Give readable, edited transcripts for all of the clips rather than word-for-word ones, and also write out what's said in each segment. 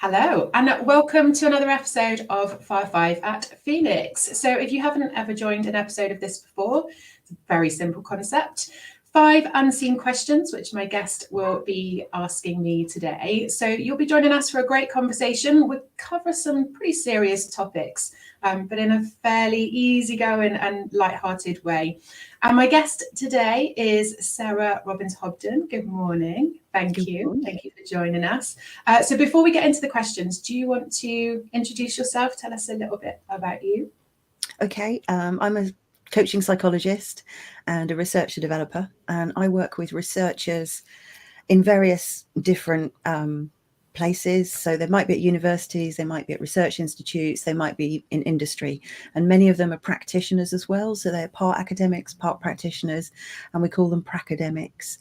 Hello, and welcome to another episode of Fire 5 at Phoenix. So if you haven't ever joined an episode of this before, it's a very simple concept. 5 unseen questions, which my guest will be asking me today. So you'll be joining us for a great conversation. We'll cover some pretty serious topics, but in a fairly easygoing and light-hearted way. And my guest today is Sarah Robins-Hobden. Good morning. Thank you. Thank you for joining us. So before we get into the questions, do you want to introduce yourself? Tell us a little bit about you. Okay, I'm a coaching psychologist and a researcher developer, and I work with researchers in various different places. So they might be at universities, they might be at research institutes, they might be in industry, and many of them are practitioners as well. So they're part academics, part practitioners, and we call them pracademics.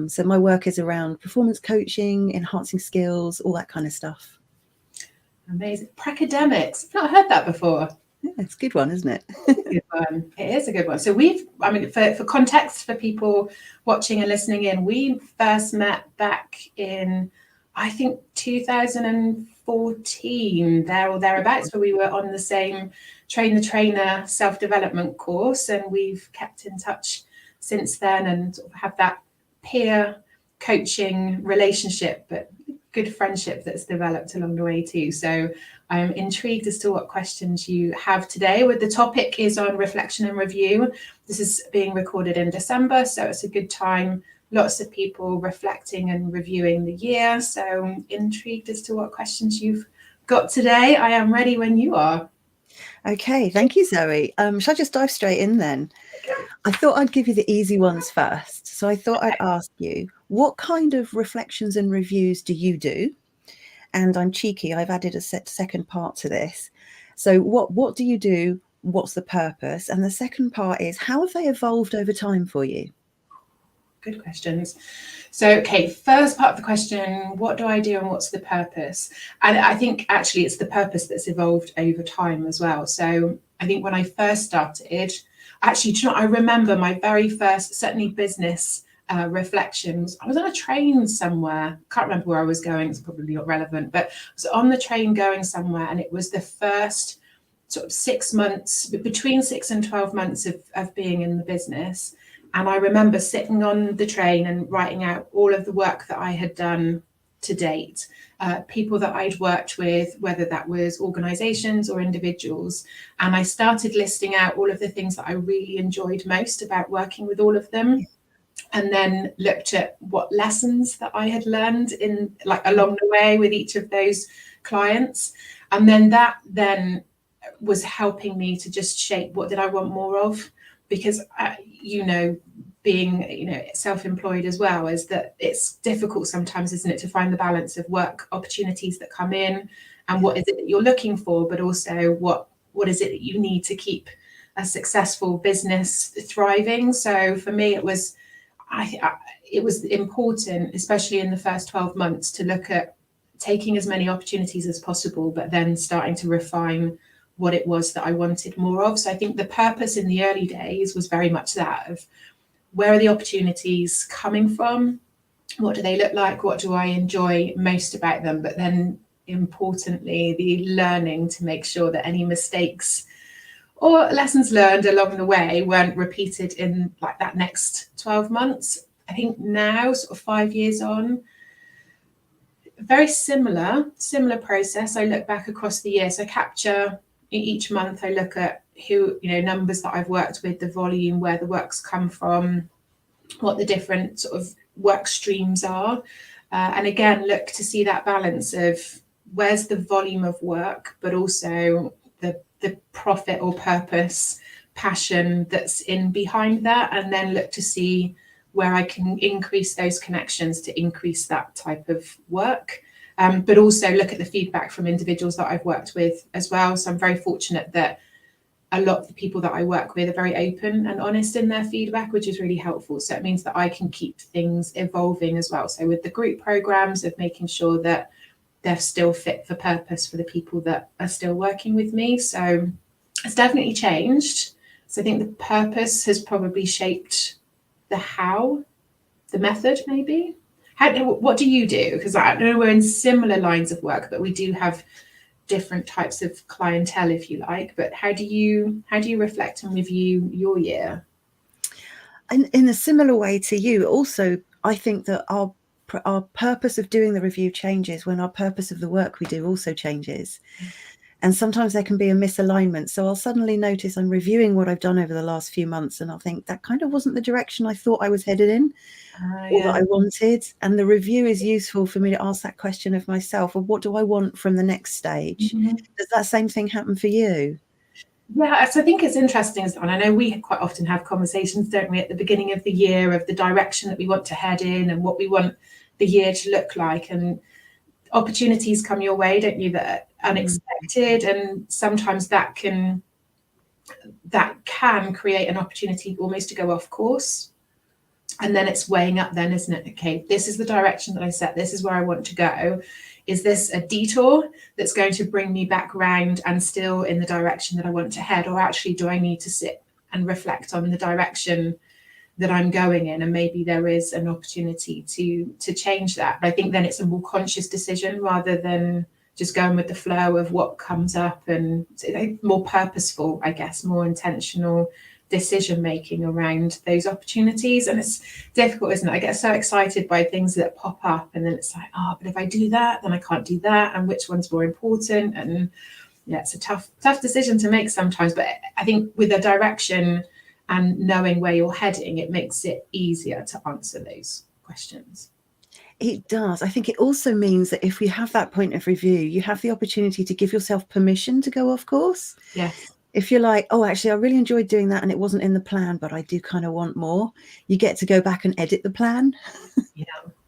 So my work is around performance coaching, enhancing skills, all that kind of stuff. Amazing. Pracademics. I've not heard that before. Yeah, it's a good one, isn't it? Good one. It is a good one. So for context for people watching and listening in, we first met back in, I think, 2014, there or thereabouts, where we were on the same Train the Trainer self-development course, and we've kept in touch since then and sort of have that peer coaching relationship, but good friendship that's developed along the way too. So I'm intrigued as to what questions you have today. The topic is on reflection and review. This is being recorded in December, so it's a good time. Lots of people reflecting and reviewing the year. So I'm intrigued as to what questions you've got today. I am ready when you are. Okay, thank you, Zoe. Shall I just dive straight in then? I thought I'd give you the easy ones first. So I thought I'd ask you, what kind of reflections and reviews do you do? And I'm cheeky, I've added a second part to this. So what do you do? What's the purpose? And the second part is, how have they evolved over time for you? Good questions. So, okay, first part of the question, what do I do and what's the purpose? And I think actually it's the purpose that's evolved over time as well. So I think when I first started, actually, I remember my very first, certainly business reflections. I was on a train somewhere. Can't remember where I was going. It's probably not relevant, but I was on the train going somewhere, and it was the first sort of 6 months, between 6 and 12 months of being in the business. And I remember sitting on the train and writing out all of the work that I had done to date, people that I'd worked with, whether that was organizations or individuals. And I started listing out all of the things that I really enjoyed most about working with all of them. And then looked at what lessons that I had learned along the way with each of those clients. And then that was helping me to just shape what did I want more of. Because, being, self-employed as well, is that it's difficult sometimes, isn't it, to find the balance of work opportunities that come in and what is it that you're looking for, but also what is it that you need to keep a successful business thriving. So for me, it was important, especially in the first 12 months, to look at taking as many opportunities as possible, but then starting to refine what it was that I wanted more of. So I think the purpose in the early days was very much that of, where are the opportunities coming from? What do they look like? What do I enjoy most about them? But then importantly, the learning to make sure that any mistakes or lessons learned along the way weren't repeated in that next 12 months. I think now, sort of 5 years on, very similar process. I look back across the year. So capture each month, I look at who, numbers that I've worked with, the volume, where the work's come from, what the different sort of work streams are. And again, look to see that balance of where's the volume of work, but also the profit or purpose, passion that's in behind that. And then look to see where I can increase those connections to increase that type of work. But also look at the feedback from individuals that I've worked with as well. So I'm very fortunate that a lot of the people that I work with are very open and honest in their feedback, which is really helpful. So it means that I can keep things evolving as well. So with the group programs, of making sure that they're still fit for purpose for the people that are still working with me. So it's definitely changed. So I think the purpose has probably shaped the how, the method maybe. What do you do? Because I know we're in similar lines of work, but we do have different types of clientele, if you like. But how do you reflect and review your year? And in a similar way to you, also, I think that our purpose of doing the review changes when our purpose of the work we do also changes. And sometimes there can be a misalignment. So I'll suddenly notice I'm reviewing what I've done over the last few months, and I'll think that kind of wasn't the direction I thought I was headed in, or that I wanted. And the review is useful for me to ask that question of myself, of what do I want from the next stage? Mm-hmm. Does that same thing happen for you? Yeah, so I think it's interesting, and I know we quite often have conversations, don't we, at the beginning of the year of the direction that we want to head in and what we want the year to look like. And opportunities come your way, don't you, that are unexpected, and sometimes that can create an opportunity almost to go off course. And then it's weighing up then, isn't it? Okay, this is the direction that I set, this is where I want to go. Is this a detour that's going to bring me back round and still in the direction that I want to head? Or actually, do I need to sit and reflect on the direction that I'm going in? And maybe there is an opportunity to change that. But I think then it's a more conscious decision rather than just going with the flow of what comes up, and more purposeful, I guess, more intentional decision making around those opportunities. And it's difficult, isn't it? I get so excited by things that pop up, and then it's like, oh, but if I do that, then I can't do that, and which one's more important? And yeah, it's a tough decision to make sometimes. But I think with a direction and knowing where you're heading, it makes it easier to answer those questions. It does. I think it also means that if you have that point of review, you have the opportunity to give yourself permission to go off course. Yes. If you're like, oh, actually, I really enjoyed doing that and it wasn't in the plan, but I do kind of want more, you get to go back and edit the plan.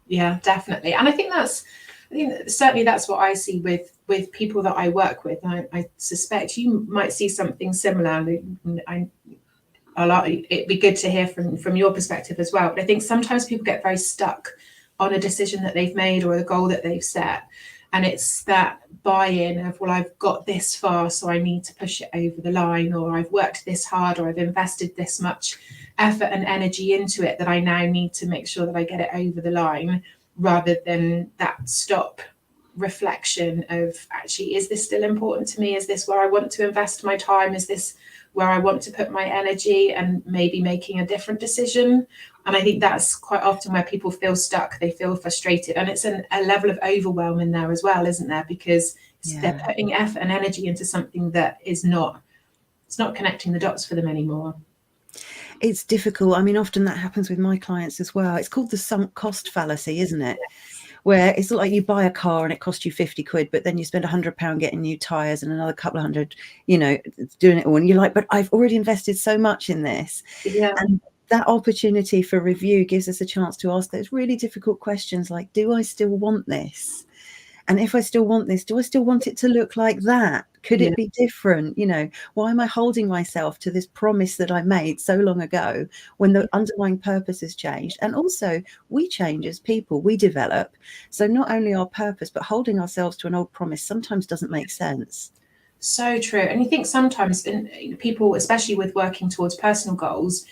Yeah, definitely. And I think certainly that's what I see with people that I work with. I suspect you might see something similar. It'd be good to hear from your perspective as well. But I think sometimes people get very stuck on a decision that they've made or a goal that they've set. And it's that buy-in of, well, I've got this far, so I need to push it over the line, or I've worked this hard, or I've invested this much effort and energy into it that I now need to make sure that I get it over the line, rather than that stop reflection of, actually, is this still important to me? Is this where I want to invest my time? Is this where I want to put my energy? And maybe making a different decision. And I think that's quite often where people feel stuck, they feel frustrated. And it's a level of overwhelm in there as well, isn't there? Because they're putting effort and energy into something that it's not connecting the dots for them anymore. It's difficult. I mean, often that happens with my clients as well. It's called the sunk cost fallacy, isn't it? Where it's like you buy a car and it costs you 50 quid, but then you spend £100 getting new tires and another couple of hundred, doing it all. And you're like, but I've already invested so much in this. Yeah. And that opportunity for review gives us a chance to ask those really difficult questions like, do I still want this? And if I still want this, do I still want it to look like that? Could it be different? Why am I holding myself to this promise that I made so long ago when the underlying purpose has changed? And also, we change as people, we develop. So not only our purpose, but holding ourselves to an old promise sometimes doesn't make sense. So true. And you think sometimes people, especially with working towards personal goals,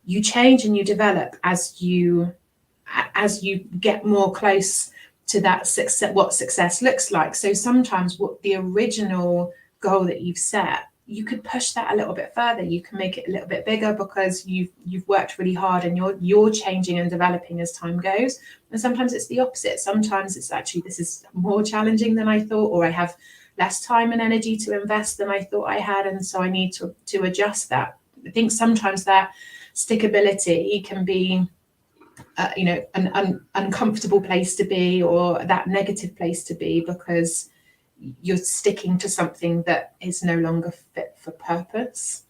you change and you develop as you get more close to that success, what success looks like. So sometimes what the original goal that you've set, you could push that a little bit further. You can make it a little bit bigger because you've worked really hard and you're changing and developing as time goes. And sometimes it's the opposite. Sometimes it's actually, this is more challenging than I thought, or I have less time and energy to invest than I thought I had, and so I need to adjust that. I think sometimes that stickability can be an uncomfortable place to be, or that negative place to be, because you're sticking to something that is no longer fit for purpose.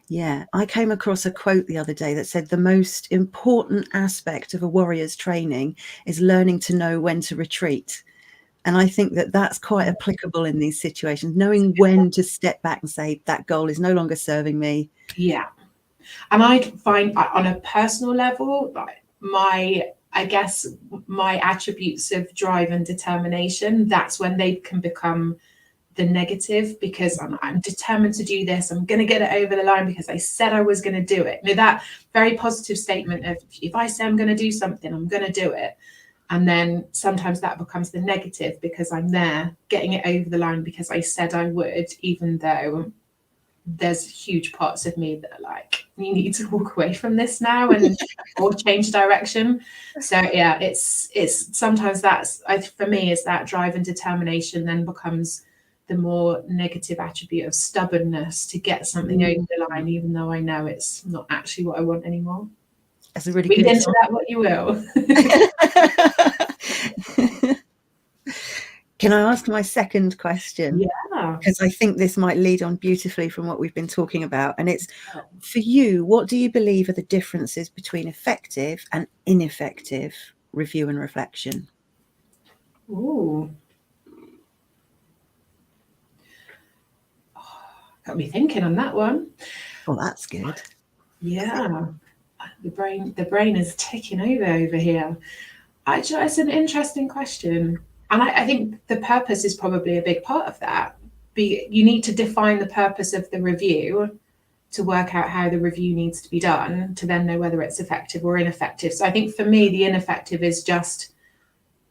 Yeah, I came across a quote the other day that said the most important aspect of a warrior's training is learning to know when to retreat. And I think that that's quite applicable in these situations, knowing when to step back and say that goal is no longer serving me. Yeah. And I find on a personal level, my attributes of drive and determination, that's when they can become the negative, because I'm determined to do this. I'm going to get it over the line because I said I was going to do it. That very positive statement of, if I say I'm going to do something, I'm going to do it. And then sometimes that becomes the negative because I'm there getting it over the line because I said I would, even though there's huge parts of me that are like, you need to walk away from this now and or change direction. So yeah, it's sometimes that's, for me, is that drive and determination then becomes the more negative attribute of stubbornness to get something over the line, even though I know it's not actually what I want anymore. That's a really Read good into that what you will. Can I ask my second question? Yeah. Because I think this might lead on beautifully from what we've been talking about. And it's, for you, what do you believe are the differences between effective and ineffective review and reflection? Ooh. Got me thinking on that one. Well, that's good. Yeah. The brain is ticking over here. It's an interesting question. And I think the purpose is probably a big part of that. You need to define the purpose of the review to work out how the review needs to be done to then know whether it's effective or ineffective. So I think for me, the ineffective is just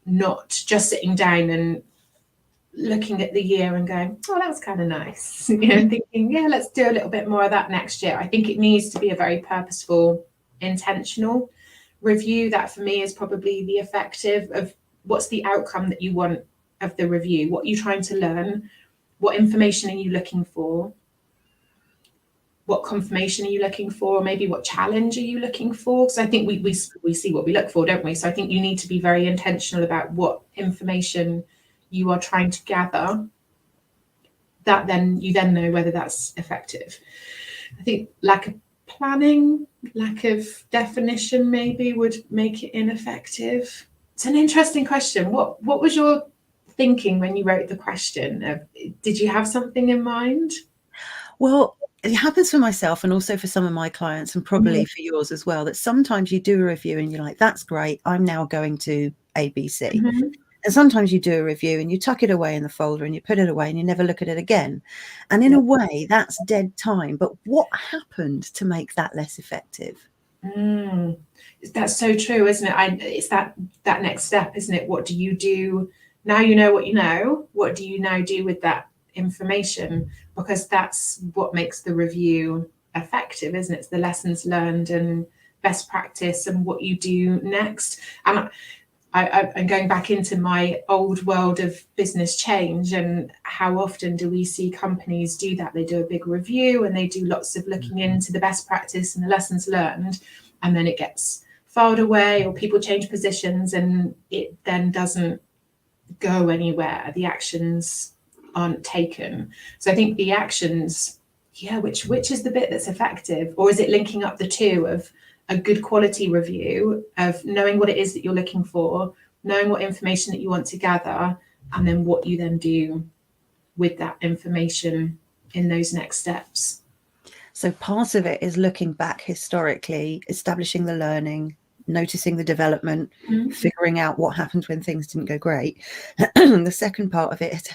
not just sitting down and looking at the year and going, oh, that was kind of nice. Thinking, yeah, let's do a little bit more of that next year. I think it needs to be a very purposeful, intentional review. That for me is probably the effective of what's the outcome that you want of the review, what are you trying to learn, what information are you looking for, what confirmation are you looking for, maybe what challenge are you looking for? Because I think we see what we look for, don't we? So I think you need to be very intentional about what information you are trying to gather, that then you then know whether that's effective. I think lack of planning, lack of definition maybe would make it ineffective. It's an interesting question. What was your thinking when you wrote the question? Did you have something in mind? Well, it happens for myself and also for some of my clients, and probably for yours as well, that sometimes you do a review and you're like, that's great, I'm now going to ABC. Mm-hmm. And sometimes you do a review and you tuck it away in the folder and you put it away and you never look at it again. And in a way, that's dead time. But what happened to make that less effective? That's so true, isn't it? It's that next step, isn't it? What do you do now? You know what you know. What do you now do with that information? Because that's what makes the review effective, isn't it? It's the lessons learned and best practice and what you do next. And I'm going back into my old world of business change, and how often do we see companies do that? They do a big review and they do lots of looking into the best practice and the lessons learned, and then it gets filed away or people change positions and it then doesn't go anywhere. The actions aren't taken. So I think the actions, which is the bit that's effective? Or is it linking up the two of a good quality review, of knowing what it is that you're looking for, knowing what information that you want to gather, and then what you then do with that information in those next steps? So part of it is looking back historically, establishing the learning, noticing the development, figuring out what happened when things didn't go great. The second part of it is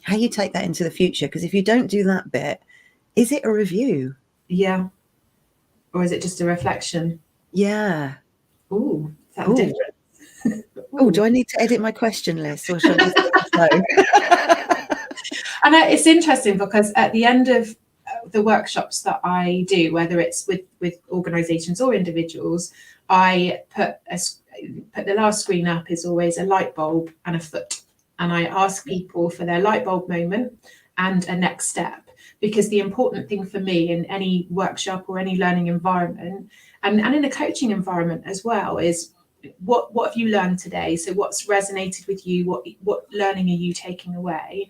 how you take that into the future. Because if you don't do that bit, is it a review? Yeah. Or is it just a reflection? Yeah. Ooh, is that different? Oh, do I need to edit my question list, or should I just let it go? And it's interesting because at the end of the workshops that I do, whether it's with organizations or individuals, I put the last screen up is always a light bulb and a foot. And I ask people for their light bulb moment and a next step. Because the important thing for me in any workshop or any learning environment, and in a coaching environment as well, is what have you learned today? So what's resonated with you? What learning are you taking away?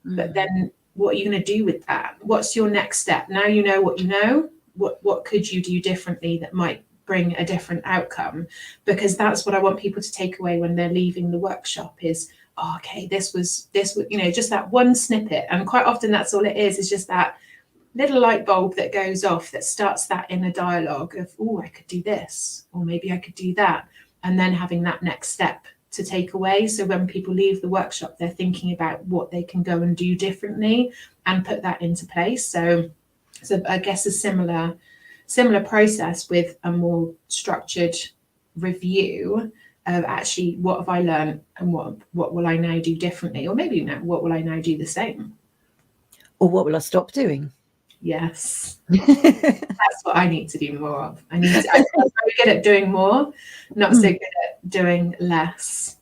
But then what are you going to do with that? What's your next step? Now you know what you know. What could you do differently that might bring a different outcome? Because that's what I want people to take away when they're leaving the workshop is, oh, okay, this was, just that one snippet. And quite often that's all it is just that little light bulb that goes off that starts that inner dialogue of, oh, I could do this, or maybe I could do that. And then having that next step to take away. So when people leave the workshop, they're thinking about what they can go and do differently and put that into place. So I guess a similar process with a more structured review of actually, what have I learned and what will I now do differently? Or maybe now, what will I now do the same? Or what will I stop doing? Yes. That's what I need to do more of. I'm very good at doing more, not so good at doing less.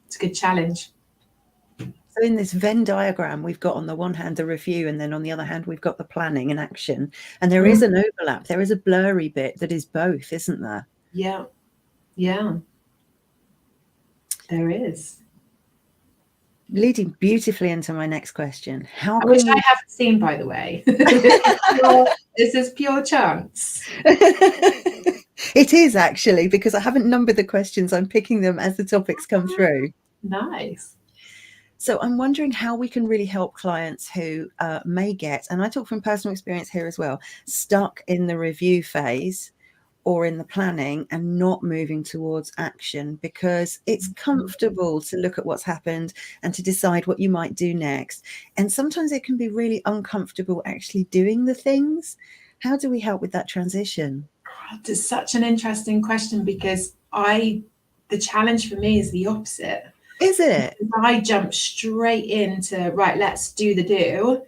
It's a good challenge. So in this Venn diagram, we've got on the one hand the review, and then on the other hand, we've got the planning and action. And there is an overlap. There is a blurry bit that is both, isn't there? Yeah. Yeah. There is. Leading beautifully into my next question. Which I haven't seen, by the way. This is pure chance. It is actually, because I haven't numbered the questions. I'm picking them as the topics come through. Nice. So I'm wondering how we can really help clients who may get, and I talk from personal experience here as well, stuck in the review phase or in the planning and not moving towards action, because it's comfortable to look at what's happened and to decide what you might do next. And sometimes it can be really uncomfortable actually doing the things. How do we help with that transition? It's such an interesting question, because the challenge for me is the opposite. Is it? I jump straight into, right, let's do the do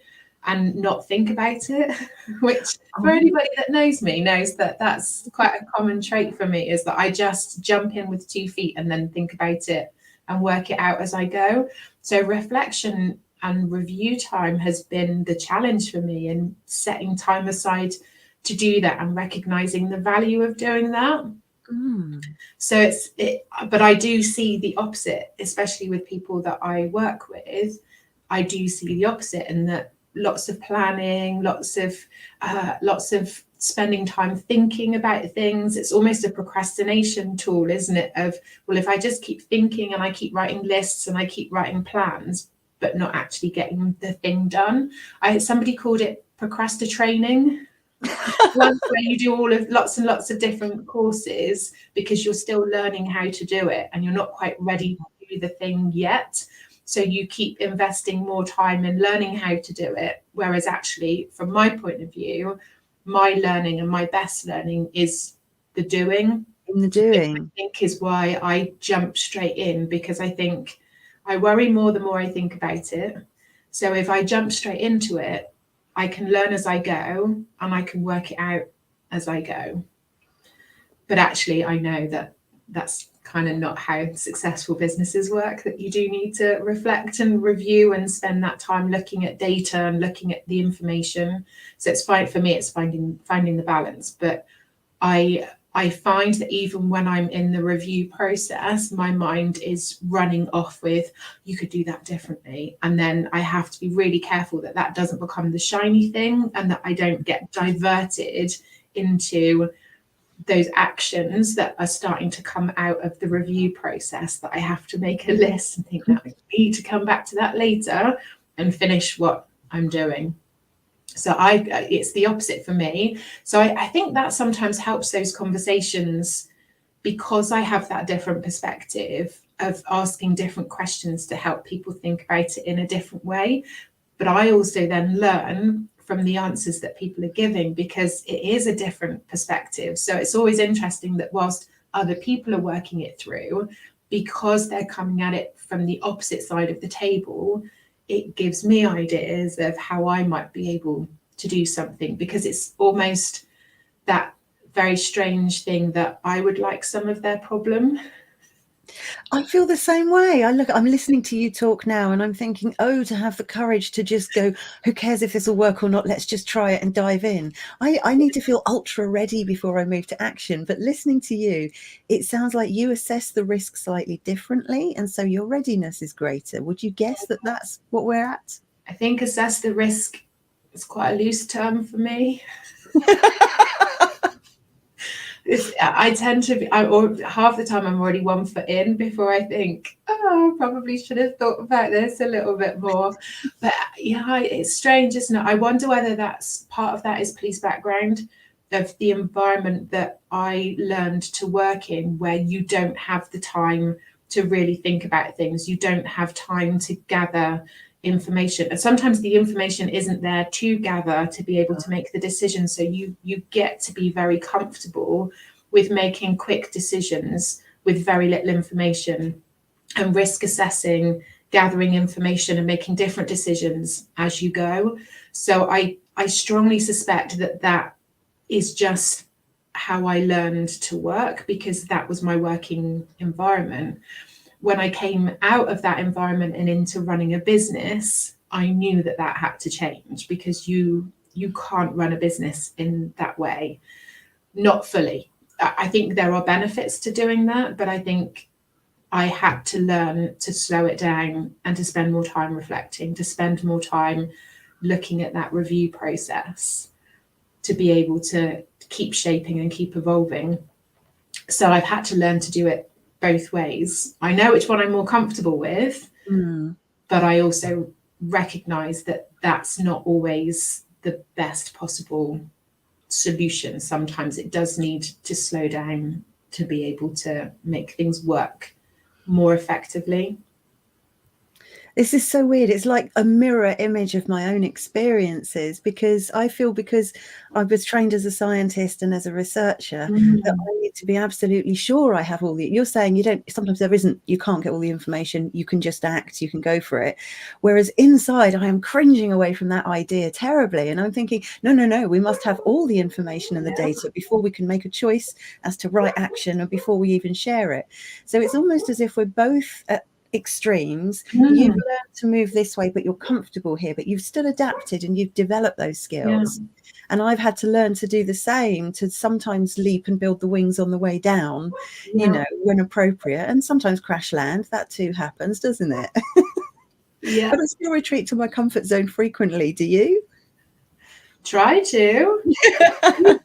and not think about it, which for anybody that knows me knows that that's quite a common trait for me, is that I just jump in with 2 feet and then think about it and work it out as I go. So reflection and review time has been the challenge for me, and setting time aside to do that and recognizing the value of doing that. So but I do see the opposite, especially with people that I work with. I do see the opposite, in that lots of planning, lots of spending time thinking about things. It's almost a procrastination tool, isn't it? Of, well, if I just keep thinking and I keep writing lists and I keep writing plans, but not actually getting the thing done. Somebody called it procrastinating. One where you do lots and lots of different courses because you're still learning how to do it and you're not quite ready to do the thing yet. So you keep investing more time in learning how to do it. Whereas actually, from my point of view, my learning and my best learning is the doing. In the doing. I think is why I jump straight in, because I think I worry more the more I think about it. So if I jump straight into it, I can learn as I go and I can work it out as I go. But actually, I know that that's kind of not how successful businesses work, that you do need to reflect and review and spend that time looking at data and looking at the information. So it's fine for me, it's finding the balance. But I find that even when I'm in the review process, my mind is running off with, you could do that differently. And then I have to be really careful that that doesn't become the shiny thing, and that I don't get diverted into those actions that are starting to come out of the review process, that I have to make a list and think that I need to come back to that later and finish what I'm doing. So it's the opposite for me. So I think that sometimes helps those conversations, because I have that different perspective of asking different questions to help people think about it in a different way. But I also then learn from the answers that people are giving, because it is a different perspective. So it's always interesting that whilst other people are working it through, because they're coming at it from the opposite side of the table, it gives me ideas of how I might be able to do something, because it's almost that very strange thing that I would like some of their problem. I feel the same way. I'm listening to you talk now and I'm thinking, to have the courage to just go, who cares if this will work or not? Let's just try it and dive in. I need to feel ultra ready before I move to action. But listening to you, it sounds like you assess the risk slightly differently. And so your readiness is greater. Would you guess that that's what we're at? I think assess the risk is quite a loose term for me. I tend to be, or half the time I'm already 1 foot in before I think, I probably should have thought about this a little bit more. But yeah, it's strange, isn't it? I wonder whether that's part of that is police background, of the environment that I learned to work in, where you don't have the time to really think about things. You don't have time to gather information, and sometimes the information isn't there to gather to be able to make the decision. So you get to be very comfortable with making quick decisions with very little information, and risk assessing, gathering information and making different decisions as you go. So I strongly suspect that that is just how I learned to work, because that was my working environment. When I came out of that environment and into running a business, I knew that that had to change, because you can't run a business in that way, not fully. I think there are benefits to doing that, but I think I had to learn to slow it down and to spend more time reflecting, to spend more time looking at that review process, to be able to keep shaping and keep evolving. So I've had to learn to do it both ways. I know which one I'm more comfortable with, but I also recognize that that's not always the best possible solution. Sometimes it does need to slow down to be able to make things work more effectively. This is so weird. It's like a mirror image of my own experiences, because I feel, because I was trained as a scientist and as a researcher, that I need to be absolutely sure I have all the, you're saying you don't, sometimes there isn't, you can't get all the information, you can just act, you can go for it. Whereas inside I am cringing away from that idea terribly. And I'm thinking, no, we must have all the information and the data before we can make a choice as to right action, and before we even share it. So it's almost as if we're both at extremes. You've learned to move this way, but you're comfortable here, but you've still adapted and you've developed those skills. And I've had to learn to do the same, to sometimes leap and build the wings on the way down, you know, when appropriate, and sometimes crash land. That too happens, doesn't it? But I still retreat to my comfort zone frequently. Do you? Try to.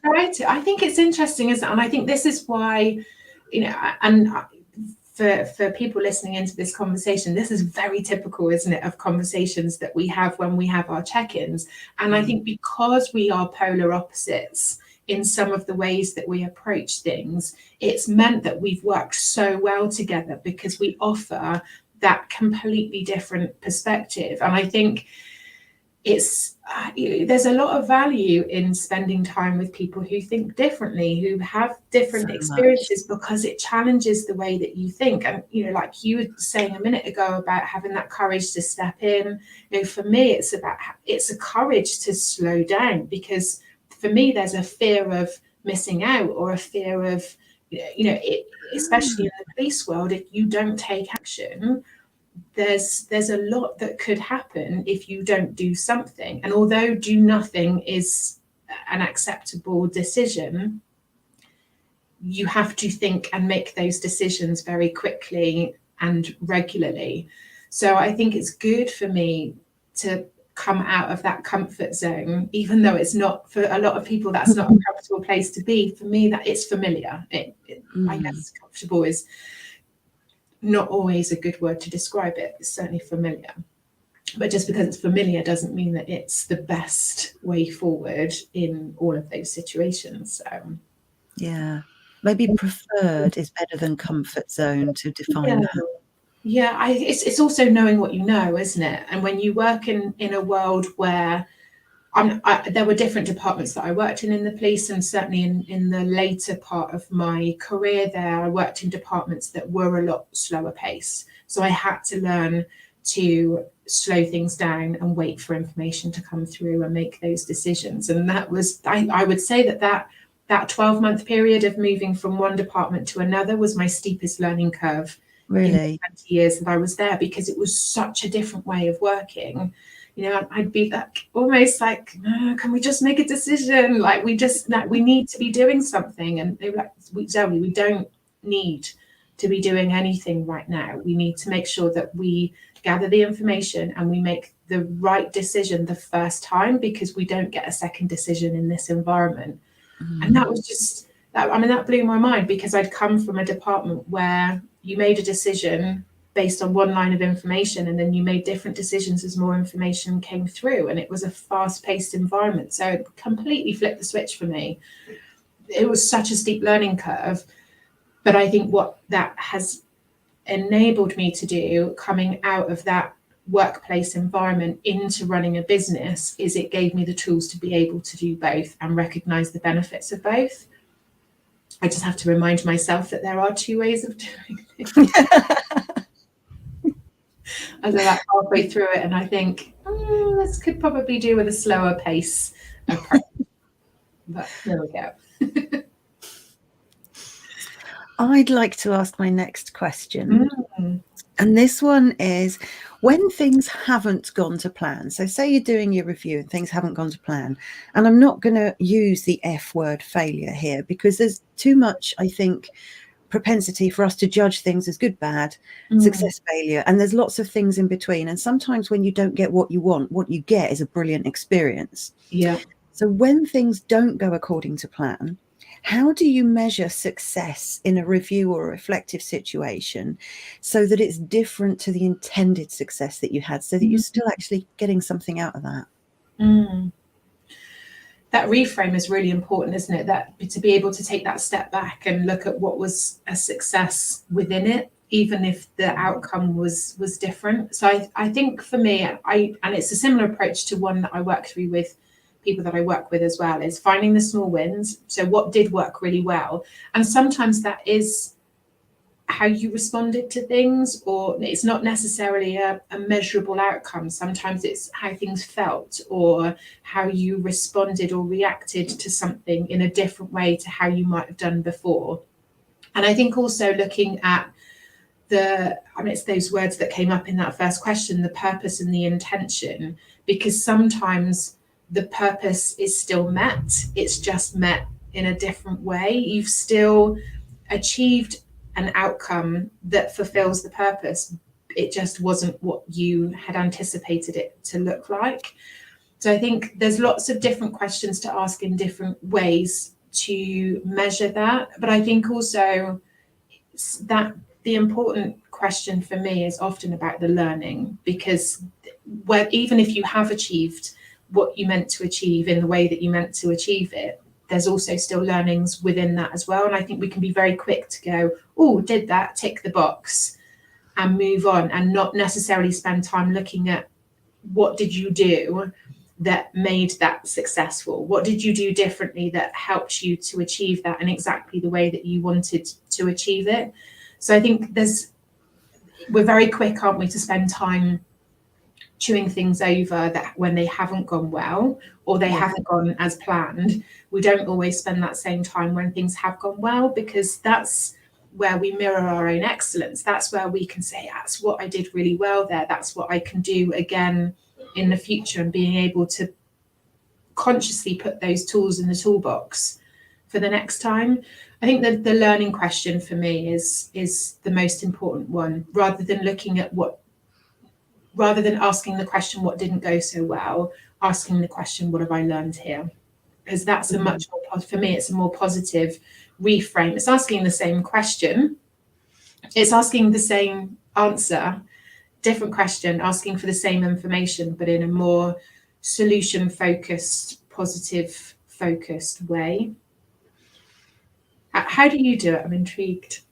Try to. I think it's interesting, isn't it? And I think this is why, you know, and for people listening into this conversation, this is very typical, isn't it, of conversations that we have when we have our check-ins. And I think because we are polar opposites in some of the ways that we approach things, it's meant that we've worked so well together, because we offer that completely different perspective. And I think it's there's a lot of value in spending time with people who think differently, who have different experiences, because it challenges the way that you think. And, you know, like you were saying a minute ago about having that courage to step in, you know, for me, it's a courage to slow down, because for me, there's a fear of missing out, or a fear of, you know, especially in the police world, if you don't take action, there's a lot that could happen if you don't do something. And although do nothing is an acceptable decision, you have to think and make those decisions very quickly and regularly. So I think it's good for me to come out of that comfort zone, even though it's not, for a lot of people, that's not a comfortable place to be. For me, that it's familiar. I guess comfortable is not always a good word to describe it. It's certainly familiar. But just because it's familiar doesn't mean that it's the best way forward in all of those situations. So, yeah, maybe preferred is better than comfort zone to define that. Yeah, it's also knowing what you know, isn't it? And when you work in a world where there were different departments that I worked in the police, and certainly in the later part of my career there, I worked in departments that were a lot slower pace. So I had to learn to slow things down and wait for information to come through and make those decisions. And that was, I would say that 12-month period of moving from one department to another was my steepest learning curve in the 20 years that I was there, because it was such a different way of working. You know, I'd be like, almost like, can we just make a decision? Like, we need to be doing something. And they were like, Zoe, we don't need to be doing anything right now. We need to make sure that we gather the information and we make the right decision the first time, because we don't get a second decision in this environment. And that was just, that blew my mind, because I'd come from a department where you made a decision based on one line of information, and then you made different decisions as more information came through, and it was a fast-paced environment. So it completely flipped the switch for me. It was such a steep learning curve, but I think what that has enabled me to do, coming out of that workplace environment into running a business, is it gave me the tools to be able to do both and recognize the benefits of both. I just have to remind myself that there are two ways of doing it. As I'm like halfway through it, and I think, this could probably do with a slower pace approach. But there we go. I'd like to ask my next question. Mm. And this one is, when things haven't gone to plan. So say you're doing your review and things haven't gone to plan. And I'm not going to use the F word, failure, here, because there's too much, I think, propensity for us to judge things as good, bad, success, failure. And there's lots of things in between. And sometimes when you don't get what you want, what you get is a brilliant experience. Yeah. So when things don't go according to plan, how do you measure success in a review or a reflective situation so that it's different to the intended success that you had, so that you're still actually getting something out of that? That reframe is really important, isn't it? That to be able to take that step back and look at what was a success within it, even if the outcome was different. So I think for me, and it's a similar approach to one that I work through with people that I work with as well, is finding the small wins. So what did work really well? And sometimes that is how you responded to things, or it's not necessarily a measurable outcome. Sometimes it's how things felt, or how you responded or reacted to something in a different way to how you might have done before. And I think also looking at it's those words that came up in that first question, the purpose and the intention, because sometimes the purpose is still met, it's just met in a different way. You've still achieved an outcome that fulfills the purpose. It just wasn't what you had anticipated it to look like. So I think there's lots of different questions to ask in different ways to measure that. But I think also that the important question for me is often about the learning, because even if you have achieved what you meant to achieve in the way that you meant to achieve it, there's also still learnings within that as well. And I think we can be very quick to go, oh, did that, tick the box, and move on, and not necessarily spend time looking at what did you do that made that successful? What did you do differently that helped you to achieve that in exactly the way that you wanted to achieve it? So I think we're very quick, aren't we, to spend time chewing things over that when they haven't gone well, or they haven't gone as planned. We don't always spend that same time when things have gone well, because that's where we mirror our own excellence. That's where we can say, that's what I did really well there. That's what I can do again in the future, and being able to consciously put those tools in the toolbox for the next time. I think that the learning question for me is the most important one, rather than asking the question, what didn't go so well, asking the question, what have I learned here? Because that's for me, it's a more positive reframe. It's asking the same question. It's asking the same answer, different question, asking for the same information, but in a more solution-focused, positive-focused way. How do you do it? I'm intrigued.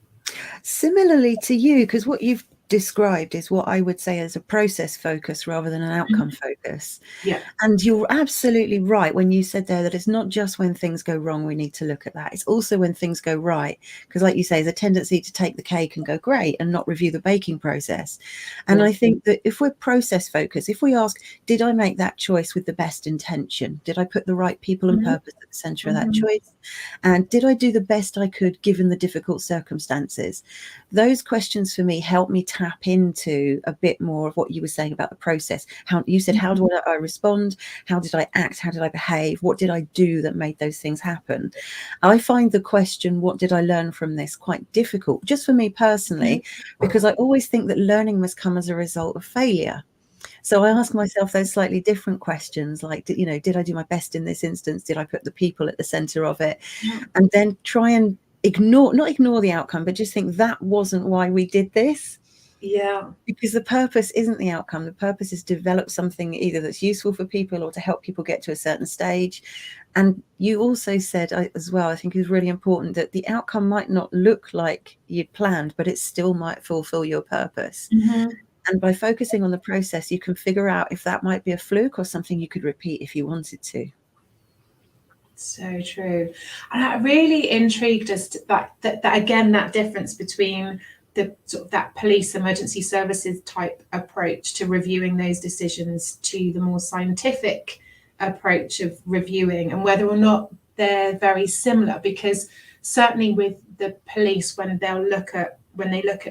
Similarly to you, because what you've described is what I would say as a process focus rather than an outcome focus. Yeah. And you're absolutely right when you said there that it's not just when things go wrong we need to look at that. It's also when things go right, because like you say, there's a tendency to take the cake and go great and not review the baking process. And I think that if we're process focused, if we ask, did I make that choice with the best intention? Did I put the right people and purpose at the center of that choice? And did I do the best I could given the difficult circumstances? Those questions for me help me tap into a bit more of what you were saying about the process. How you said, how do I respond? How did I act? How did I behave? What did I do that made those things happen? I find the question, what did I learn from this, quite difficult, just for me personally, because I always think that learning must come as a result of failure. So I ask myself those slightly different questions, like, did I do my best in this instance? Did I put the people at the center of it? And then try and not ignore the outcome, but just think that wasn't why we did this. Yeah. Because the purpose isn't the outcome. The purpose is to develop something either that's useful for people or to help people get to a certain stage. And you also said as well, I think is really important, that the outcome might not look like you'd planned, but it still might fulfill your purpose. And by focusing on the process, you can figure out if that might be a fluke or something you could repeat if you wanted to. So true. And I'm really intrigued as to that again, that difference between the sort of that police emergency services type approach to reviewing those decisions to the more scientific approach of reviewing, and whether or not they're very similar. Because certainly with the police, when they look at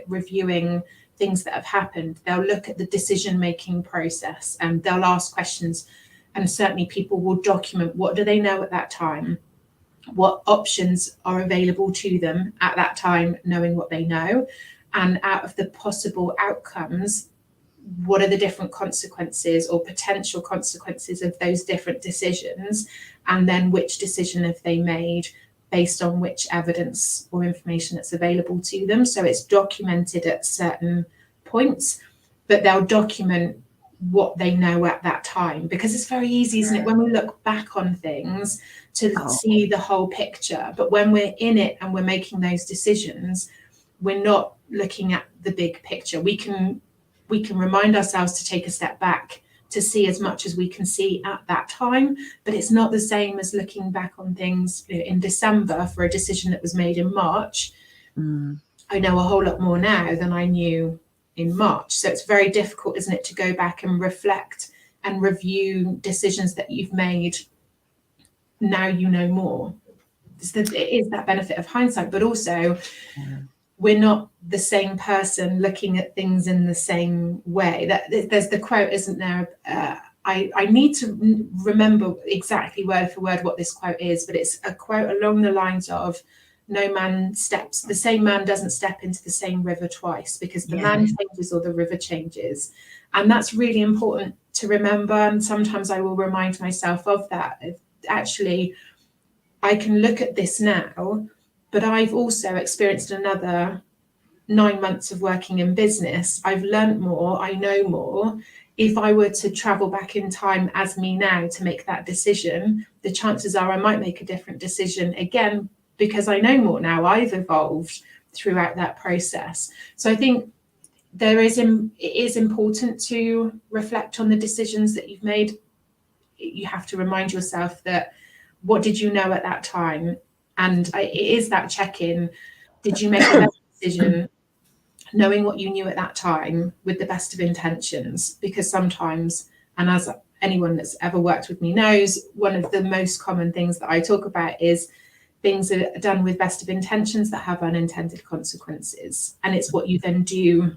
reviewing things that have happened, they'll look at the decision making process and they'll ask questions. And certainly people will document, what do they know at that time? What options are available to them at that time, knowing what they know? And out of the possible outcomes, what are the different consequences or potential consequences of those different decisions? And then which decision have they made based on which evidence or information that's available to them? So it's documented at certain points, but they'll document what they know at that time, because it's very easy, isn't it, when we look back on things to see the whole picture, but when we're in it and we're making those decisions, we're not looking at the big picture. We can remind ourselves to take a step back to see as much as we can see at that time, but it's not the same as looking back on things in December for a decision that was made in March. I know a whole lot more now than I knew in March. So it's very difficult, isn't it, to go back and reflect and review decisions that you've made. Now you know more. It is that benefit of hindsight, but also we're not the same person looking at things in the same way. That there's the quote, isn't there? I need to remember exactly word for word what this quote is, but it's a quote along the lines of, the same man doesn't step into the same river twice, because the man changes or the river changes. And that's really important to remember. And sometimes I will remind myself of that. Actually, I can look at this now, but I've also experienced another 9 months of working in business. I've learned more, I know more. If I were to travel back in time as me now to make that decision, the chances are I might make a different decision again, because I know more now. I've evolved throughout that process. So I think it is important to reflect on the decisions that you've made. You have to remind yourself that, what did you know at that time? And it is that check-in. Did you make a better decision knowing what you knew at that time with the best of intentions? Because sometimes, and as anyone that's ever worked with me knows, one of the most common things that I talk about is things are done with best of intentions that have unintended consequences. And it's what you then do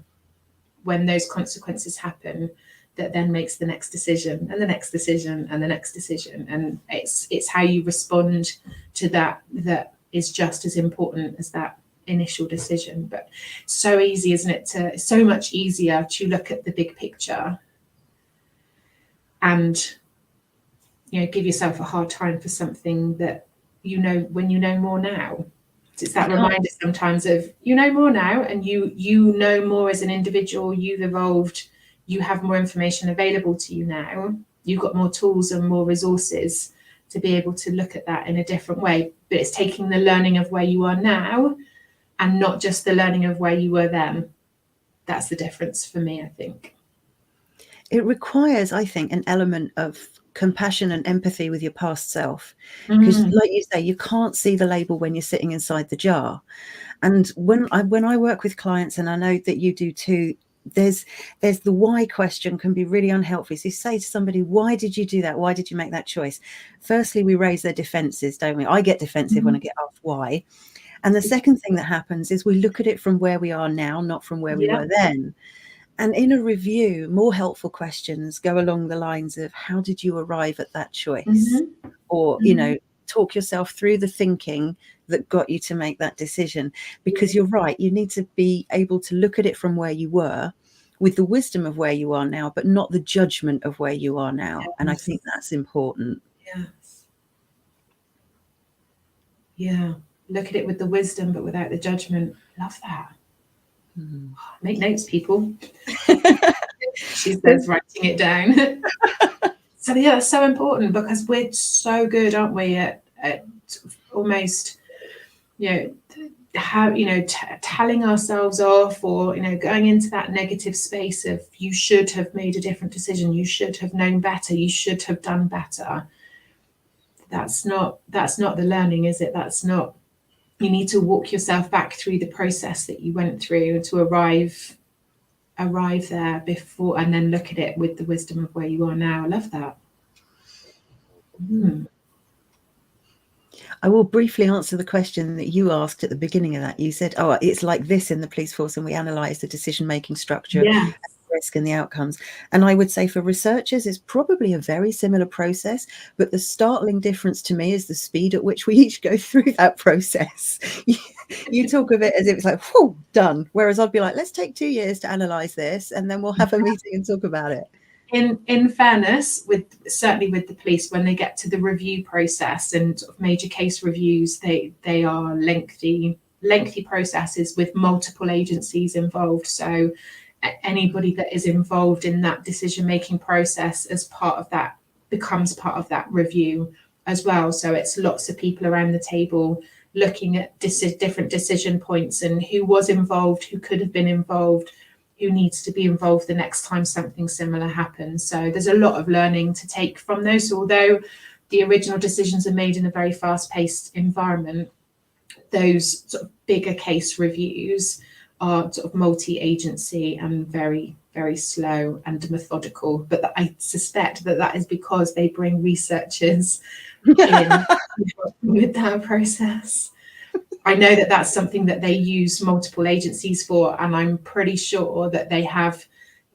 when those consequences happen that then makes the next decision and the next decision and the next decision. And it's how you respond to that is just as important as that initial decision. But so easy, isn't it, so much easier to look at the big picture and give yourself a hard time for something that when you know more now. It's that reminder sometimes of more now, and you know more as an individual. You've evolved, you have more information available to you now, you've got more tools and more resources to be able to look at that in a different way. But it's taking the learning of where you are now and not just the learning of where you were then. That's the difference for me, I think. It requires, I think, an element of compassion and empathy with your past self, because like you say, you can't see the label when you're sitting inside the jar. And when I work with clients, and I know that you do too, there's the why question can be really unhelpful. So you say to somebody, why did you do that? Why did you make that choice? Firstly, we raise their defenses, don't we? I get defensive when I get asked why. And the second thing that happens is we look at it from where we are now, not from where we were then. And in a review, more helpful questions go along the lines of, how did you arrive at that choice? Or, talk yourself through the thinking that got you to make that decision. Because you're right, you need to be able to look at it from where you were, with the wisdom of where you are now, but not the judgment of where you are now. And I think that's important. Yeah. Look at it with the wisdom, but without the judgment. Love that. Make notes, people. She says, writing it down. So that's so important, because we're so good, aren't we, at almost telling ourselves off, or going into that negative space of, you should have made a different decision, you should have known better, you should have done better. that's not the learning, is it? That's not, you need to walk yourself back through the process that you went through to arrive there before, and then look at it with the wisdom of where you are now. I love that. I will briefly answer the question that you asked at the beginning of that. You said, oh, it's like this in the police force, and we analyse the decision-making structure, Yes. risk and the outcomes. And I would say for researchers, it's probably a very similar process, but the startling difference to me is the speed at which we each go through that process. You talk of it as if it's like, whew, done. Whereas I'd be like, let's take 2 years to analyse this, and then we'll have a meeting and talk about it. In fairness, certainly with the police, when they get to the review process and sort of major case reviews, they are lengthy processes with multiple agencies involved. So anybody that is involved in that decision-making process as part of that becomes part of that review as well. So it's lots of people around the table looking at different decision points and who was involved, who could have been involved, who needs to be involved the next time something similar happens. So there's a lot of learning to take from those. So although the original decisions are made in a very fast-paced environment, those sort of bigger case reviews are sort of multi-agency and very, very slow and methodical. But I suspect that is because they bring researchers in with that process. I know that that's something that they use multiple agencies for, and I'm pretty sure that they have,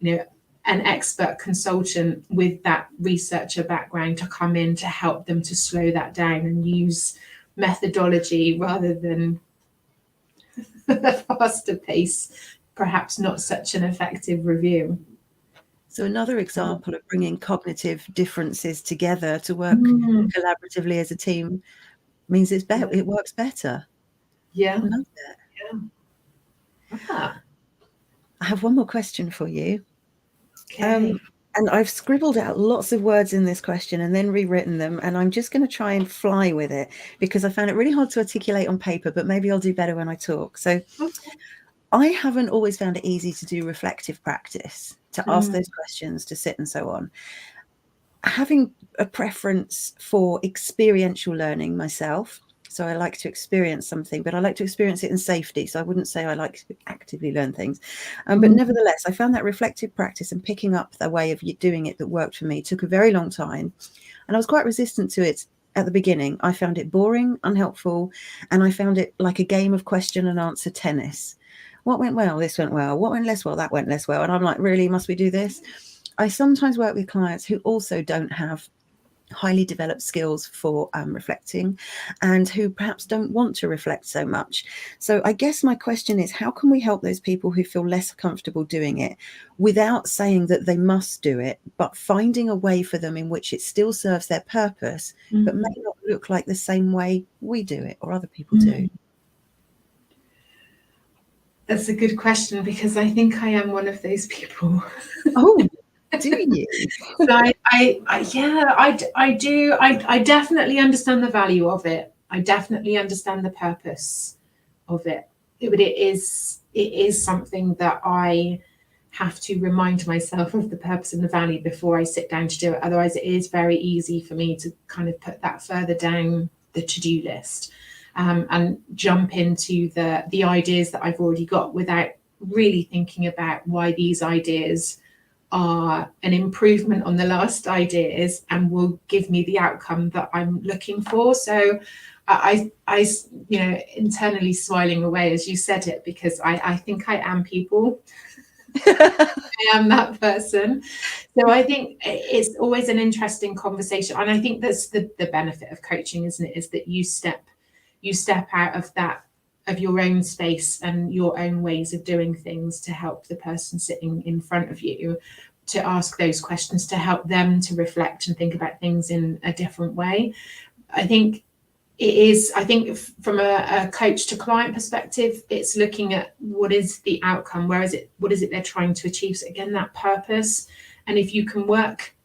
an expert consultant with that researcher background to come in to help them to slow that down and use methodology rather than a faster pace, perhaps not such an effective review. So another example of bringing cognitive differences together to work collaboratively as a team means it's better. It works better. Yeah. I love that. Yeah. I have one more question for you. Okay. And I've scribbled out lots of words in this question and then rewritten them. And I'm just going to try and fly with it because I found it really hard to articulate on paper, but maybe I'll do better when I talk. So I haven't always found it easy to do reflective practice, to ask those questions, to sit and so on. Having a preference for experiential learning myself. So I like to experience something, but I like to experience it in safety. So I wouldn't say I like to actively learn things. But nevertheless, I found that reflective practice and picking up the way of doing it that worked for me took a very long time. And I was quite resistant to it at the beginning. I found it boring, unhelpful, and I found it like a game of question and answer tennis. What went well? This went well. What went less well? That went less well. And I'm like, really, must we do this? I sometimes work with clients who also don't have highly developed skills for reflecting and who perhaps don't want to reflect so much. So I guess my question is, how can we help those people who feel less comfortable doing it without saying that they must do it, but finding a way for them in which it still serves their purpose, but may not look like the same way we do it or other people do? That's a good question, because I think I am one of those people. Oh, do you? So I do. I definitely understand the value of it. I definitely understand the purpose of it. But it is something that I have to remind myself of the purpose and the value before I sit down to do it. Otherwise, it is very easy for me to kind of put that further down the to-do list. And jump into the ideas that I've already got without really thinking about why these ideas are an improvement on the last ideas and will give me the outcome that I'm looking for. So I internally smiling away as you said it, because I think I am people. I am that person. So I think it's always an interesting conversation. And I think that's the benefit of coaching, isn't it? Is that you step out of your own space and your own ways of doing things to help the person sitting in front of you to ask those questions, to help them to reflect and think about things in a different way. I think from a coach to client perspective, it's looking at what is the outcome, what is it they're trying to achieve. So again, that purpose. And if you can work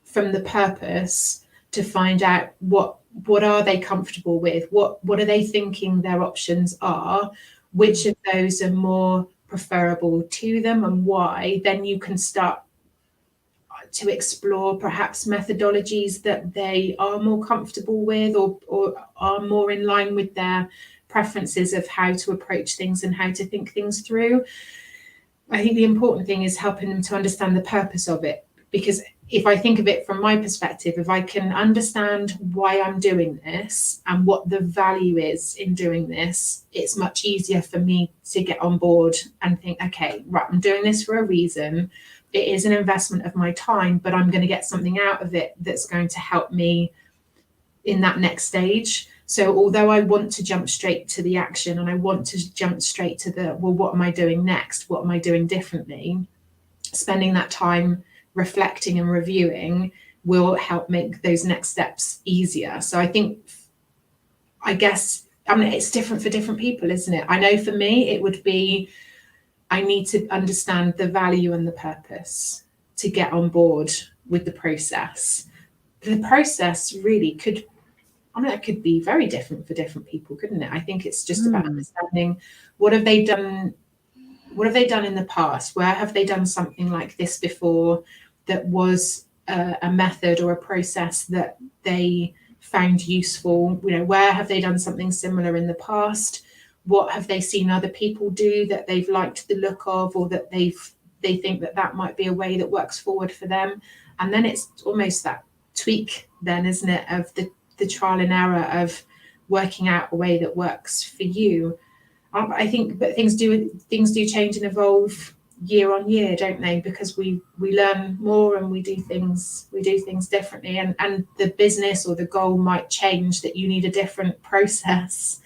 from the purpose to find out what are they comfortable with, what are they thinking their options are, which of those are more preferable to them and why, then you can start to explore perhaps methodologies that they are more comfortable with, or are more in line with their preferences of how to approach things and how to think things through. I think the important thing is helping them to understand the purpose of it, because if I think of it from my perspective, if I can understand why I'm doing this and what the value is in doing this, it's much easier for me to get on board and think, okay, right, I'm doing this for a reason. It is an investment of my time, but I'm going to get something out of it that's going to help me in that next stage. So although I want to jump straight to the action and I want to jump straight to the, well, what am I doing next? What am I doing differently? Spending that time reflecting and reviewing will help make those next steps easier. So I guess, it's different for different people, isn't it? I know for me, it would be, I need to understand the value and the purpose to get on board with the process. The process really could, it could be very different for different people, couldn't it? I think it's just about understanding what have they done in the past? Where have they done something like this before that was a method or a process that they found useful? Where have they done something similar in the past? What have they seen other people do that they've liked the look of, or that they think that might be a way that works forward for them? And then it's almost that tweak then, isn't it, of the trial and error of working out a way that works for you. I think, but things do change and evolve year on year, don't they? Because we learn more and we do things differently, and the business or the goal might change, that you need a different process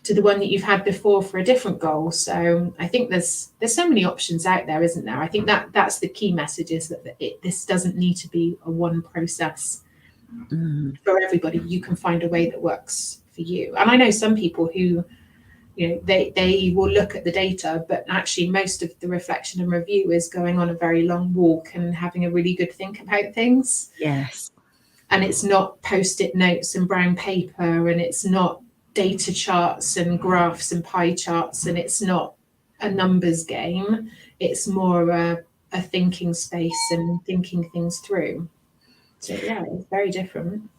to the one that you've had before for a different goal. So I think there's so many options out there, isn't there? I think that's the key message, is that this doesn't need to be a one process for everybody. You can find a way that works for you. And I know some people who, they will look at the data, but actually most of the reflection and review is going on a very long walk and having a really good think about things. Yes. And it's not post-it notes and brown paper, and it's not data charts and graphs and pie charts, and it's not a numbers game. It's more a thinking space and thinking things through. So yeah, it's very different.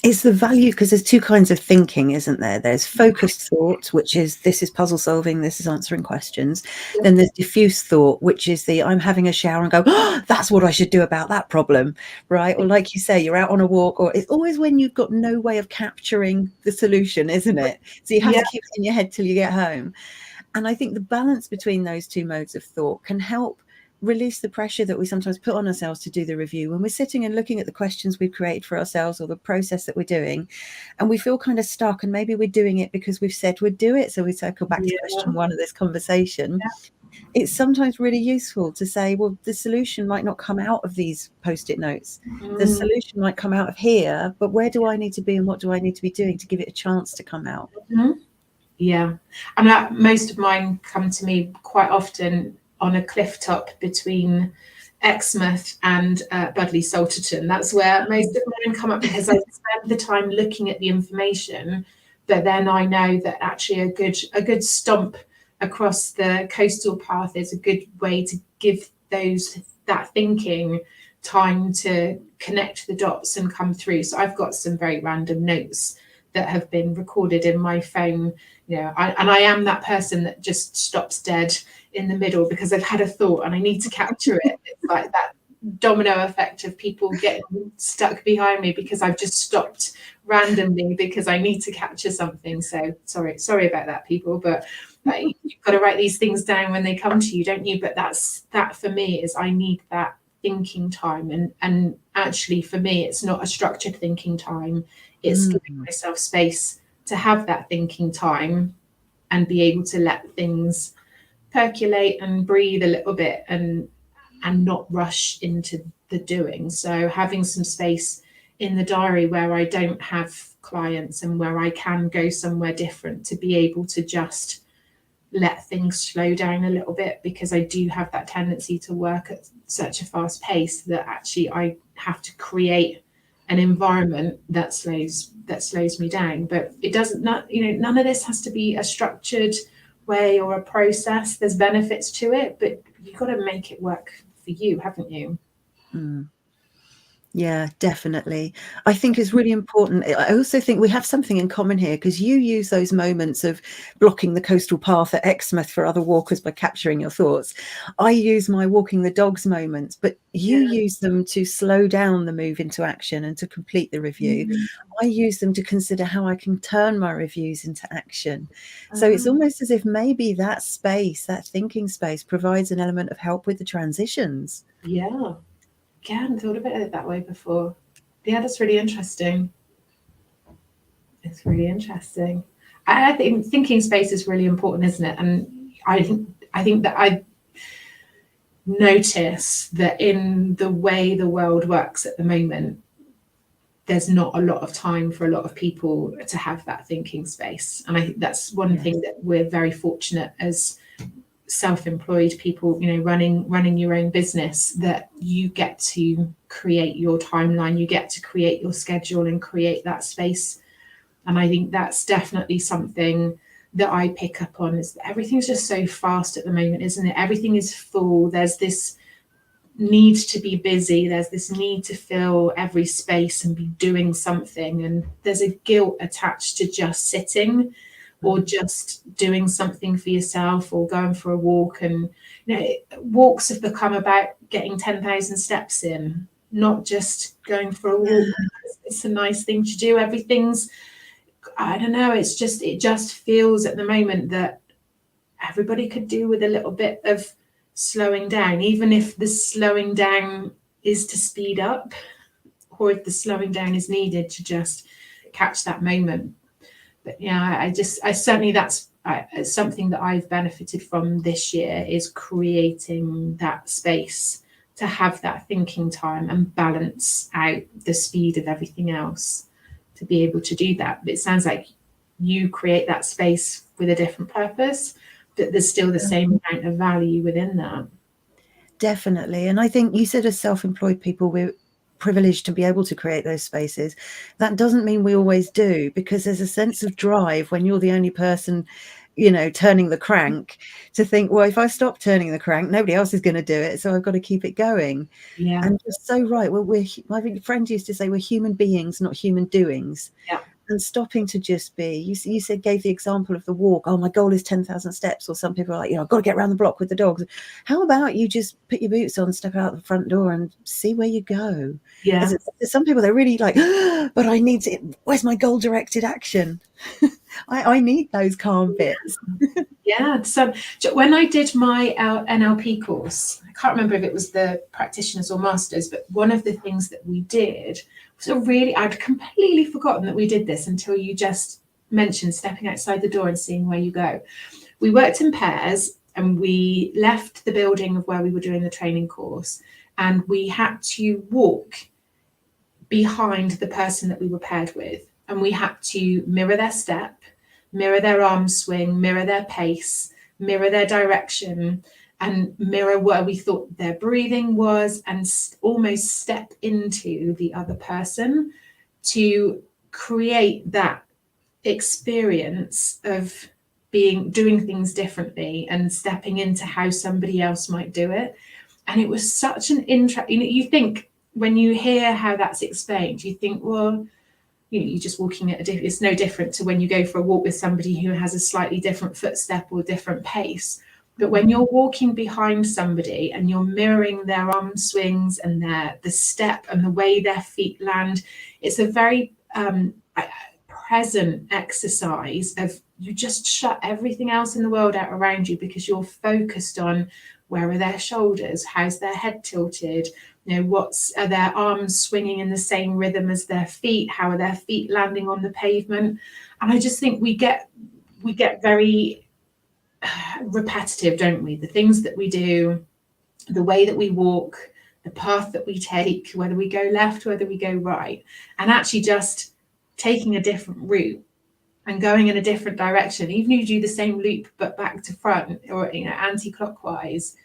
It's the value, because there's two kinds of thinking, isn't there? There's focused thought, which is, this is puzzle solving, this is answering questions. Yeah. Then there's diffuse thought, which is I'm having a shower and go, oh, that's what I should do about that problem, right? Or like you say, you're out on a walk, or it's always when you've got no way of capturing the solution, isn't it? So you have to keep it in your head till you get home. And I think the balance between those two modes of thought can help release the pressure that we sometimes put on ourselves to do the review when we're sitting and looking at the questions we've created for ourselves, or the process that we're doing, and we feel kind of stuck, and maybe we're doing it because we've said we'd do it. So we circle back to question one of this conversation. It's sometimes really useful to say, well, the solution might not come out of these post-it notes. The solution might come out of here, but where do I need to be, and what do I need to be doing to give it a chance to come out? Yeah, and most of mine come to me quite often on a cliff top between Exmouth and Budleigh Salterton. That's where most of mine come up, because I spend the time looking at the information, but then I know that actually a good stomp across the coastal path is a good way to give that thinking time to connect the dots and come through. So I've got some very random notes that have been recorded in my phone, I am that person that just stops dead in the middle because I've had a thought and I need to capture it. It's like that domino effect of people getting stuck behind me because I've just stopped randomly because I need to capture something. So sorry about that, people, but you've got to write these things down when they come to you, don't you? But that for me is, I need that thinking time, and actually for me it's not a structured thinking time. It's giving myself space to have that thinking time and be able to let things percolate and breathe a little bit and not rush into the doing. So having some space in the diary where I don't have clients and where I can go somewhere different, to be able to just let things slow down a little bit, because I do have that tendency to work at such a fast pace that actually I have to create an environment that slows me down. But it doesn't, none of this has to be a structured way or a process. There's benefits to it, but you've got to make it work for you, haven't you? Mm. Yeah, definitely. I think it's really important. I also think we have something in common here, because you use those moments of blocking the coastal path at Exmouth for other walkers by capturing your thoughts. I use my walking the dogs moments, but you use them to slow down the move into action and to complete the review. I use them to consider how I can turn my reviews into action. So it's almost as if maybe that space, that thinking space, provides an element of help with the transitions. Yeah. I hadn't thought about it that way before. Yeah, that's really interesting. It's really interesting. I think thinking space is really important, isn't it? And I think that I notice that in the way the world works at the moment, there's not a lot of time for a lot of people to have that thinking space. And I think that's one thing that we're very fortunate as self-employed people, you know, running your own business, that you get to create your timeline, you get to create your schedule and create that space. And I think that's definitely something that I pick up on, is that everything's just so fast at the moment, isn't it? Everything is full. There's this need to be busy, there's this need to fill every space and be doing something, and there's a guilt attached to just sitting or just doing something for yourself or going for a walk. And you know, walks have become about getting 10,000 steps in, not just going for a walk. It's a nice thing to do. Everything's, I don't know, it just feels at the moment that everybody could do with a little bit of slowing down, even if the slowing down is to speed up, or if the slowing down is needed to just catch that moment. But yeah, I certainly, that's something that I've benefited from this year, is creating that space to have that thinking time and balance out the speed of everything else to be able to do that. But it sounds like you create that space with a different purpose, but there's still the same amount of value within that. Definitely. And I think you said, as self-employed people, we're privileged to be able to create those spaces. That doesn't mean we always do, because there's a sense of drive when you're the only person, you know, turning the crank, to think, well, if I stop turning the crank, nobody else is going to do it, so I've got to keep it going. Yeah. And you're so right. Well, my friend used to say, we're human beings, not human doings. Yeah. And stopping to just be, you said, gave the example of the walk. Oh, my goal is 10,000 steps. Or some people are like, you know, I've got to get around the block with the dogs. How about you just put your boots on, step out the front door and see where you go? Yeah. There's some people, they're really like, but I need to, where's my goal directed action? I need those calm bits. Yeah. So when I did my NLP course, I can't remember if it was the practitioners or masters, but one of the things that we did was I'd completely forgotten that we did this until you just mentioned stepping outside the door and seeing where you go. We worked in pairs, and we left the building of where we were doing the training course, and we had to walk behind the person that we were paired with, and we had to mirror their step, mirror their arm swing, mirror their pace, mirror their direction, and mirror where we thought their breathing was, and almost step into the other person to create that experience of doing things differently and stepping into how somebody else might do it. And it was such an interest. You think, when you hear how that's explained, you think, well, you're just walking at it's no different to when you go for a walk with somebody who has a slightly different footstep or different pace. But when you're walking behind somebody and you're mirroring their arm swings and the step and the way their feet land, it's a very present exercise of, you just shut everything else in the world out around you, because you're focused on, where are their shoulders, how's their head tilted, you know, are their arms swinging in the same rhythm as their feet, how are their feet landing on the pavement. And I just think we get very repetitive, don't we? The things that we do, the way that we walk, the path that we take, whether we go left, whether we go right, and actually just taking a different route and going in a different direction, even if you do the same loop but back to front, or, you know, anti-clockwise,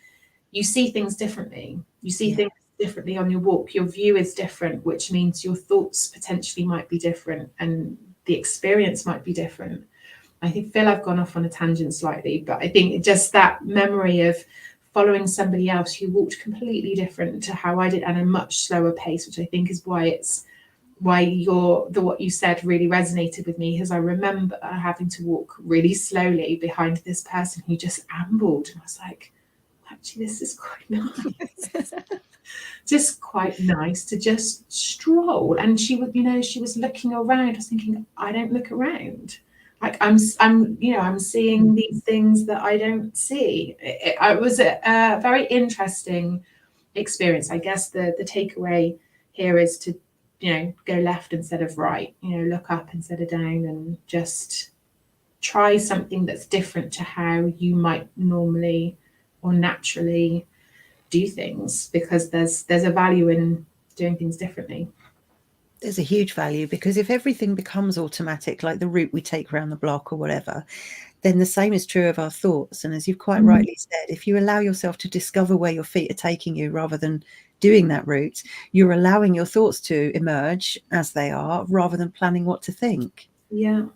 you see things differently. You see things differently on your walk. Your view is different, which means your thoughts potentially might be different, and the experience might be different. I feel I've gone off on a tangent slightly, but I think just that memory of following somebody else who walked completely different to how I did, and a much slower pace, which I think is why what you said really resonated with me, because I remember having to walk really slowly behind this person who just ambled, and I was like, actually, this is quite nice. Just quite nice to just stroll. And she was looking around. I was thinking, I don't look around. Like I'm seeing these things that I don't see. It was a very interesting experience. I guess the takeaway here is to, go left instead of right, look up instead of down, and just try something that's different to how you might normally or naturally do things, because there's a value in doing things differently. There's a huge value, because if everything becomes automatic, like the route we take around the block or whatever, then the same is true of our thoughts. And as you've quite rightly said, if you allow yourself to discover where your feet are taking you rather than doing that route, you're allowing your thoughts to emerge as they are rather than planning what to think. Yeah.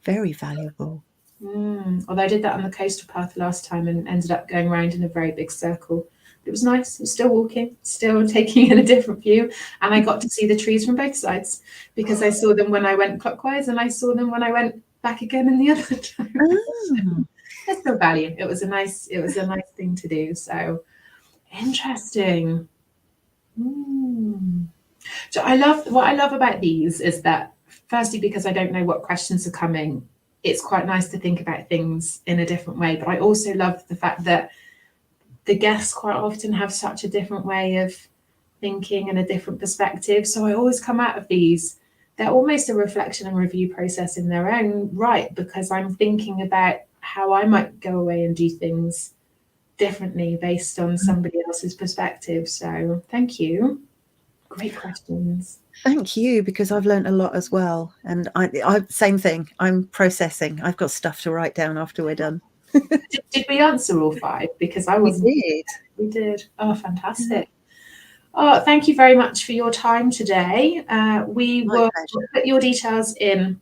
Very valuable. Although I did that on the coastal path last time and ended up going around in a very big circle. It was nice. I was still walking, still taking in a different view, and I got to see the trees from both sides, because I saw them when I went clockwise and I saw them when I went back again in the other direction. There's no value. It was a nice thing to do. So interesting. So what I love about these is that, firstly, because I don't know what questions are coming, it's quite nice to think about things in a different way. But I also love the fact that the guests quite often have such a different way of thinking and a different perspective. So I always come out of these, they're almost a reflection and review process in their own right, because I'm thinking about how I might go away and do things differently based on somebody else's perspective. So thank you. Great questions. Thank you, because I've learned a lot as well. And I same thing. I'm processing. I've got stuff to write down after we're done. Did we answer all 5? Because I wasn't. We did. Oh, fantastic. Oh, thank you very much for your time today. We will put your details in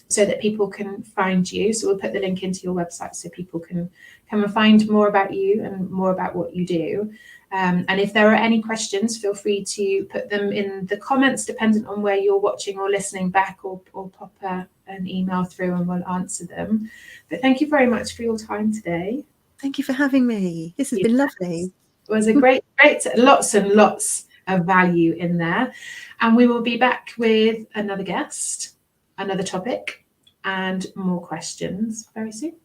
so that people can find you. So we'll put the link into your website so people can come and find more about you and more about what you do. And if there are any questions, feel free to put them in the comments, dependent on where you're watching or listening back, or pop an email through and we'll answer them. But thank you very much for your time today. Thank you for having me. This has been lovely. It was a great, lots and lots of value in there. And we will be back with another guest, another topic, and more questions very soon.